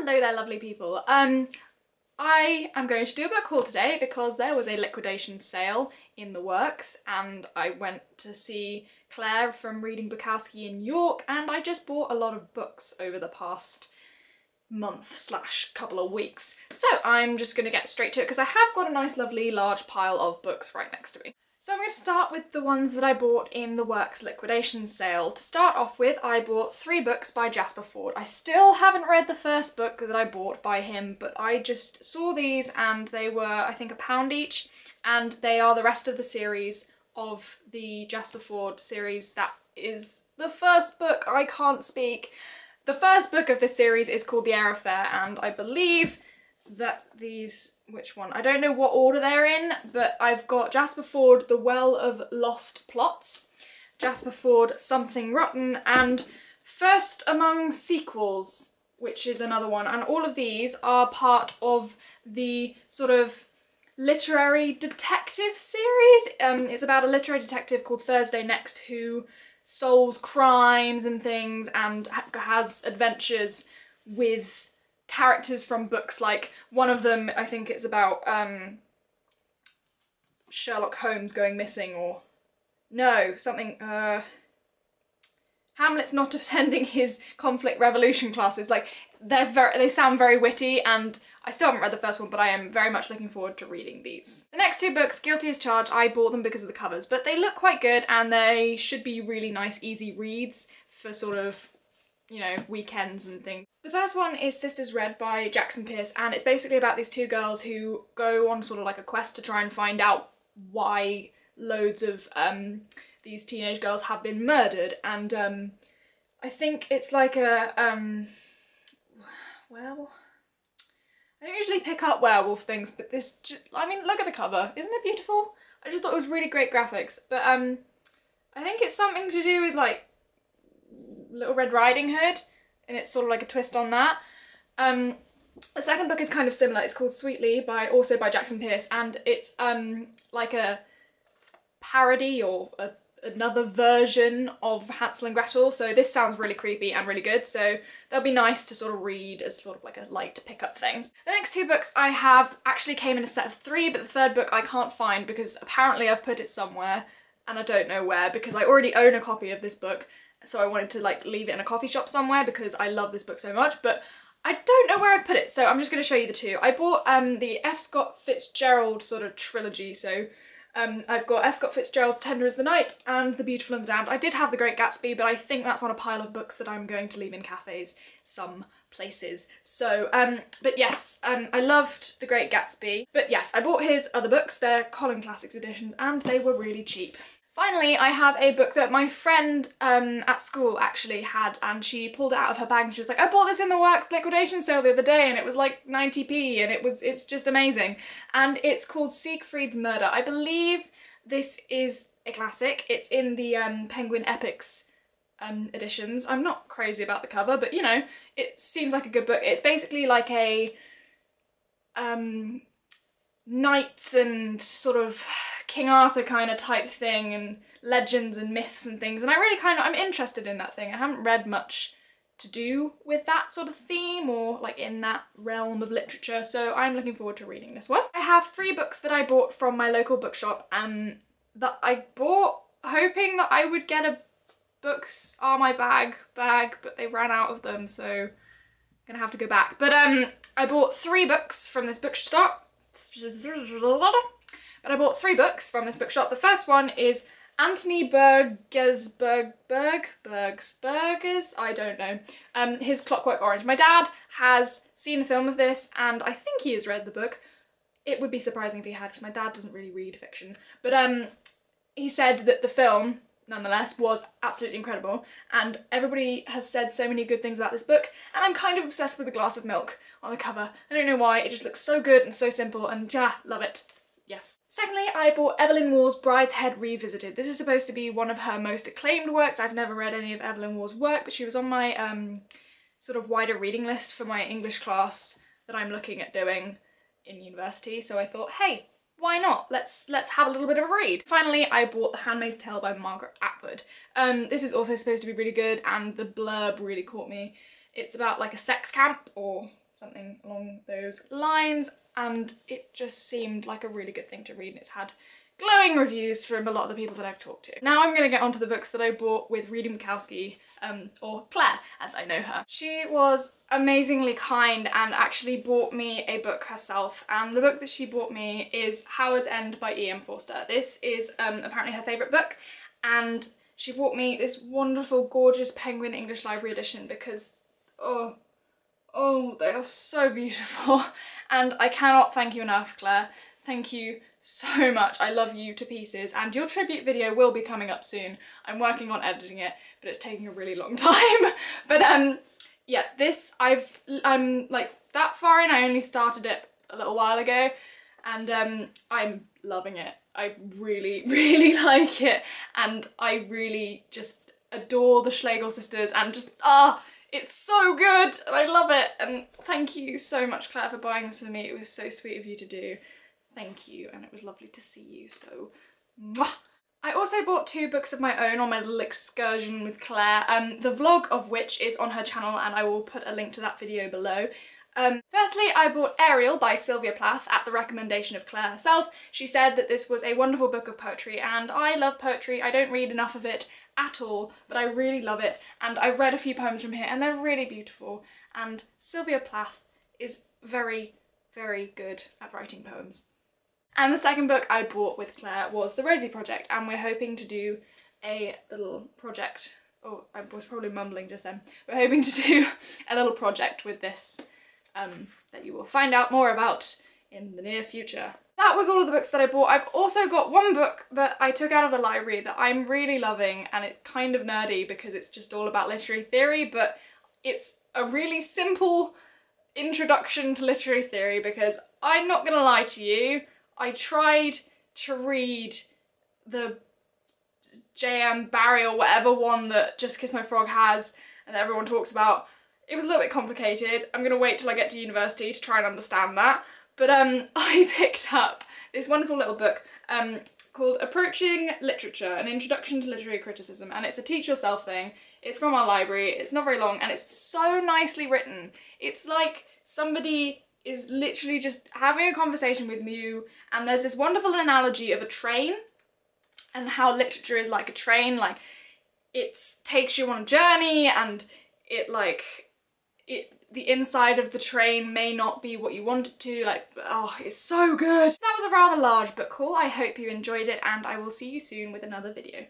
Hello there, lovely people. I am going to do a book haul today because there was a liquidation sale in the works and I went to see Claire from Reading Bukowski in York and I just bought a lot of books over the past month / couple of weeks. So I'm just going to get straight to it because I have got a nice lovely large pile of books right next to me. So I'm going to start with the ones that I bought in the Works liquidation sale. To start off with, I bought 3 books by Jasperfforde. I still haven't read the first book that I bought by him, but I just saw these and they were, I think, £1 each, and they are the rest of the series of the Jasperfforde series. That is the first book. I can't speak. The first book of this series is called The Air Affair, and I believe that these, which one? I don't know what order they're in, but I've got Jasperfforde, The Well of Lost Plots, Jasperfforde, Something Rotten, and First Among Sequels, which is another one. And all of these are part of the sort of literary detective series. It's about a literary detective called Thursday Next who solves crimes and things and has adventures with characters from books. Like one of them, I think it's about Sherlock Holmes going missing, or no, something, Hamlet's not attending his conflict revolution classes. Like they sound very witty, and I still haven't read the first one, but I am very much looking forward to reading these. The next 2 books, Guilty as Charged, I bought them because of the covers, but they look quite good and they should be really nice, easy reads for sort of, you know, weekends and things. The first one is Sisters Red by Jackson Pearce, and it's basically about these 2 girls who go on sort of like a quest to try and find out why loads of these teenage girls have been murdered, and I think it's like a, well, I don't usually pick up werewolf things, but this, I mean, look at the cover, isn't it beautiful? I just thought it was really great graphics, but I think it's something to do with like Little Red Riding Hood, and it's sort of like a twist on that. The second book is kind of similar. It's called Sweetly, also by Jackson Pearce, and it's like a parody or another version of Hansel and Gretel, so this sounds really creepy and really good, so they'll be nice to sort of read as sort of like a light pickup thing. The next 2 books I have actually came in a set of 3, but the third book I can't find because apparently I've put it somewhere and I don't know where, because I already own a copy of this book, so I wanted to like leave it in a coffee shop somewhere because I love this book so much, but I don't know where I've put it, so I'm just going to show you the 2. I bought the F. Scott Fitzgerald sort of trilogy, so I've got F. Scott Fitzgerald's Tender as the Night and The Beautiful and the Damned. I did have The Great Gatsby, but I think that's on a pile of books that I'm going to leave in cafes some places. So, but yes, I loved The Great Gatsby. But yes, I bought his other books. They're Colin Classics editions and they were really cheap. Finally, I have a book that my friend at school actually had, and she pulled it out of her bag and she was like, I bought this in the Works liquidation sale the other day and it was like 90p and it's just amazing. And it's called Siegfried's Murder. I believe this is a classic. It's in the Penguin Epics editions. I'm not crazy about the cover, but you know, it seems like a good book. It's basically like a knights and sort of King Arthur kind of type thing, and legends and myths and things, and I really I'm interested in that thing. I haven't read much to do with that sort of theme or like in that realm of literature, so I'm looking forward to reading this one. I have 3 books that I bought from my local bookshop that I bought hoping that I would get a books are my bag, but they ran out of them, so I'm gonna have to go back. But I bought 3 books from this bookshop. But I bought 3 books from this bookshop. The first one is Anthony Burgers, I don't know, his Clockwork Orange. My dad has seen the film of this and I think he has read the book. It would be surprising if he had because my dad doesn't really read fiction. But he said that the film, nonetheless, was absolutely incredible and everybody has said so many good things about this book, and I'm kind of obsessed with the glass of milk on the cover. I don't know why, it just looks so good and so simple and love it. Yes. Secondly, I bought Evelyn Waugh's Brideshead Revisited. This is supposed to be one of her most acclaimed works. I've never read any of Evelyn Waugh's work, but she was on my sort of wider reading list for my English class that I'm looking at doing in university, so I thought, hey, why not? Let's have a little bit of a read. Finally, I bought The Handmaid's Tale by Margaret Atwood. This is also supposed to be really good and the blurb really caught me. It's about like a sex camp or something along those lines, and it just seemed like a really good thing to read, and it's had glowing reviews from a lot of the people that I've talked to. Now I'm gonna get onto the books that I bought with Reading Bukowski, or Claire, as I know her. She was amazingly kind and actually bought me a book herself, and the book that she bought me is Howard's End by E.M. Forster. This is apparently her favourite book, and she bought me this wonderful, gorgeous Penguin English Library edition because, oh, they are so beautiful. And I cannot thank you enough, Claire. Thank you so much. I love you to pieces, and your tribute video will be coming up soon. I'm working on editing it, but it's taking a really long time. But yeah, this I'm like that far in. I only started it a little while ago, and I'm loving it. I really, really like it, and I really just adore the Schlegel sisters, and just it's so good and I love it. And thank you so much, Claire, for buying this for me. It was so sweet of you to do. Thank you, and it was lovely to see you, so mwah! I also bought 2 books of my own on my little excursion with Claire, the vlog of which is on her channel, and I will put a link to that video below. Firstly, I bought Ariel by Sylvia Plath at the recommendation of Claire herself. She said that this was a wonderful book of poetry, and I love poetry. I don't read enough of it at all, but I really love it, and I've read a few poems from here and they're really beautiful, and Sylvia Plath is very, very good at writing poems. And the second book I bought with Claire was The Rosie Project, and we're hoping to do a little project. Oh, I was probably mumbling just then. We're hoping to do a little project with this that you will find out more about in the near future. That was all of the books that I bought. I've also got one book that I took out of the library that I'm really loving, and it's kind of nerdy because it's just all about literary theory, but it's a really simple introduction to literary theory because I'm not gonna lie to you, I tried to read the J.M. Barrie or whatever one that Just Kiss My Frog has and that everyone talks about. It was a little bit complicated. I'm gonna wait till I get to university to try and understand that. But I picked up this wonderful little book called Approaching Literature, An Introduction to Literary Criticism, and it's a teach yourself thing. It's from our library, it's not very long, and it's so nicely written. It's like somebody is literally just having a conversation with you, and there's this wonderful analogy of a train and how literature is like a train. Like, it takes you on a journey, and the inside of the train may not be what you want it to, like, oh, it's so good. That was a rather large book haul. I hope you enjoyed it, and I will see you soon with another video.